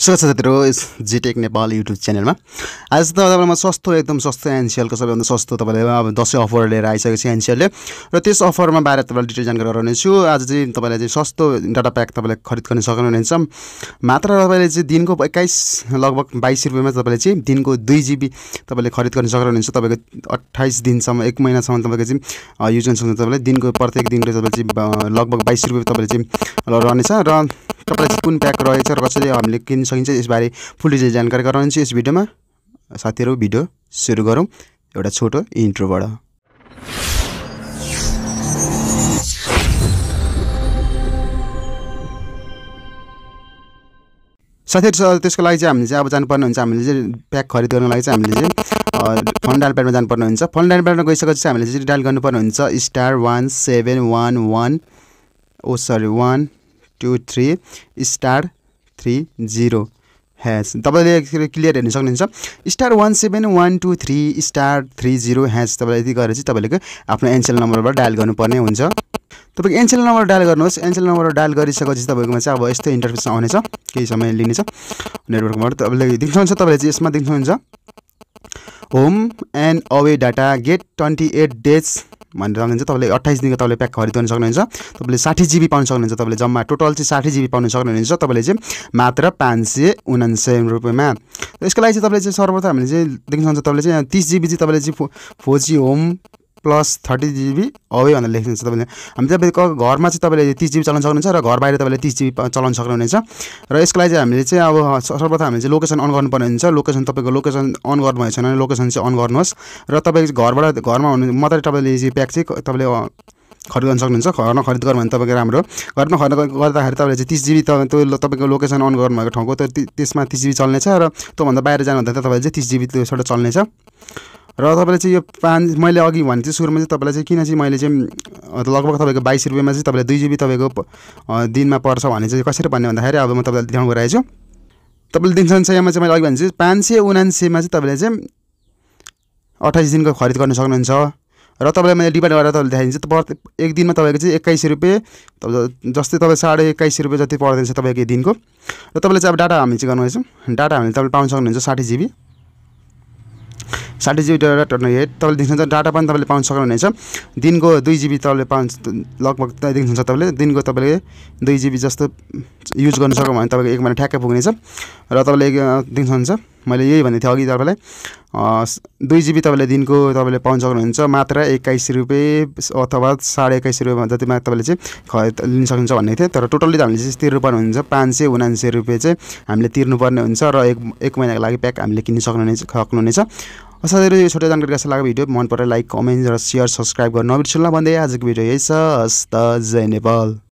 स्वागत छ साथीहरु जिटेक नेपाल युट्युब च्यानलमा। आज त तपाईहरुलाई सस्तो एकदम सस्तो एनसीएलको सबैभन्दा सस्तो तपाईले अब दशैं अफर लिएर आइसकेको छ एनसीएलले र त्यस अफरमा बारे तपाईलाई डिटेल जानकारी गराउने छु। आज चाहिँ तपाईले चाहिँ सस्तो डाटा प्याक तपाईले खरिद गर्न सक्नुहुनेछ। मात्र तपाईले चाहिँ दिनको 21 लगभग 22 रुपैयाँमा तपाईले चाहिँ दिनको 2 GB तपाईले खरिद गर्न सक्नुहुनेछ। तपाईको 28 दिनसम्म 1 महिनासम्म तपाईको चाहिँ युज गर्न सक्नुहुन्छ। तपाईले दिनको प्रत्येक दिनको तपाईले चाहिँ लगभग 22 रुपैयाँ तपाईले चाहिँ रहनेछ र तपाईलाई कुन प्याक रहेछ र कसरी हामीले किन्न सकिन्छ यसबारे फुल डिटेल जानकारी गराउँछु यस भिडियोमा। साथीहरु भिडियो सुरु गरौँ एउटा छोटो इन्ट्रोबाट। साथीहरु त्यसको लागि चाहिँ हामीले चाहिँ अब जानुपर्ने हुन्छ। हामीले चाहिँ प्याक खरिद गर्नको लागि चाहिँ हामीले चाहिँ फन्ड डायल प्याडमा जानुपर्ने हुन्छ। फन्ड डायल प्याडमा गइसकेपछि चाहिँ हामीले चाहिँ डायल गर्नुपर्ने हुन्छ *123 *30 # तपाईले क्लियर हेर्न सक्नुहुन्छ। *17123 *30 # तपाईले यति गरेर चाहिँ तपाईले आफ्नो एनसीएल नम्बरबाट डायल गर्नुपर्ने हुन्छ। तपाईको एनसीएल नम्बर डायल गर्नुहोस्। एनसीएल नम्बर डायल गरिसकेपछि तपाईकोमा चाहिँ अब यस्तो इन्टरफेस आउनेछ। केही समय लिनेछ नेटवर्कबाट। तपाईले देख्नुहुन्छ तपाईले चाहिँ यसमा देख्नुहुन्छ home and away data get 28 days भनेर सक्नुहुन्छ। तपाईले 28 दिनको तपाईले प्याक खरिद गर्न सक्नुहुन्छ। तपाईले 60 GB पाउन सक्नुहुन्छ। तपाईले जम्मा टोटल चाहिँ 60 GB पाउन सक्नुहुनेछ। तपाईले चाहिँ मात्र 579 रुपैयाँमा। यसको लागि चाहिँ तपाईले चाहिँ सर्वप्रथम हामीले चाहिँ देख्न सक्नुहुन्छ। तपाईले चाहिँ 30 GB चाहिँ तपाईले चाहिँ 4G home plus 30 GB away भनेर लेख्नुहुन्छ। तपाईले हामी तपाईको घरमा चाहिँ तपाईले 30 GB चलाउन सक्नुहुन्छ र घर बाहिर तपाईले 30 GB चलाउन सक्नुहुनेछ। र यसको लागि चाहिँ हामीले चाहिँ अब सर्वप्रथम हामीले चाहिँ लोकेसन अन गर्नुपर्ने हुन्छ। लोकेसन तपाईको लोकेसन अन गर्नुभएको छैन भने लोकेसन चाहिँ अन गर्नुहोस् र तपाईको घरमा हुनु मात्रै तपाईले चाहिँ प्याक चाहिँ तपाईले खरिद गर्न सक्नुहुन्छ। घरमा खरिद गर्नु भने तपाईको राम्रो। घरमा खरिद गर्दाखेरि तपाईले चाहिँ 30 GB तपाईको लोकेसन अन गर्नुभएको ठाउँको त्यसमा 30 GB चल्नेछ र त्यो भन्दा बाहिर जानुहुँदा तपाईले चाहिँ 30 GB त्यसबाट चल्नेछ। र तपाईले चाहिँ यो मैले अघि भने चाहिँ सुरुमा चाहिँ तपाईलाई चाहिँ किन चाहिँ मैले चाहिँ लगभग तपाईको 22 रुपैयाँमा चाहिँ तपाईले 2 GB तपाईको दिनमा पर्छ भने चाहिँ कसरी भन्ने भन्दाखेरि अब म तपाईलाई देखाउन गइरहेछु। तपाईले दिनुहुन्छ यहाँमा चाहिँ मैले अघि भने चाहिँ 579 मा चाहिँ तपाईले चाहिँ 28 दिनको खरिद गर्न सक्नुहुन्छ। र तपाईलाई मैले डिभाइड गरेर तपाईले देखाइदिन्छु। एक दिनमा तपाईको चाहिँ 21 रुपैयाँ जस्तै तपाईँ 21.5 रुपैयाँ जति पर्दैन तपाईको दिनको। र तपाईले चाहिँ अब डाटा हामी चाहिँ गर्नुहुनेछ। डाटा हामीले तपाईले पाउन सक्नुहुन्छ 60 GB 60 GB डाटा तपाईले देख्नुहुन्छ। डाटा पनि तपाईले पाउन सक्नुहुनेछ। दिनको 2 GB तपाईले पाउन लगभग देख्नुहुन्छ। तपाईले दिनको तपाईले 2 GB जस्तो युज गर्न सक्नु भने तपाईको 1 महिना ठ्याक्कै पुग्नेछ। र तपाईले देख्नुहुन्छ मैले यही भन्दै थिएँ अघि तपाईलाई 2 GB तपाईले दिनको तपाईले पाउन सक्नुहुन्छ मात्र 21 रुपैयाँ अथवा 21.5 रुपैयाँ जतिमा तपाईले चाहिँ खरिद लिन सक्नुहुन्छ भन्ने थिएँ। तर टोटली त हामीले चाहिँ तिर्नुपर्ने हुन्छ 579 रुपैयाँ चाहिँ हामीले तिर्नुपर्ने हुन्छ र एक महिनाको लागि प्याक हामीले किन्न सक्नुहुनेछ। साथीहरु यो छोटो जानकारी कस्तो लाग्यो भिडियो मन परे लाइक कमेन्ट र शेयर सब्स्क्राइब गर्न नबिर्सनु भन्दै आजको भिडियो यही छ। हस्त जय नेपाल।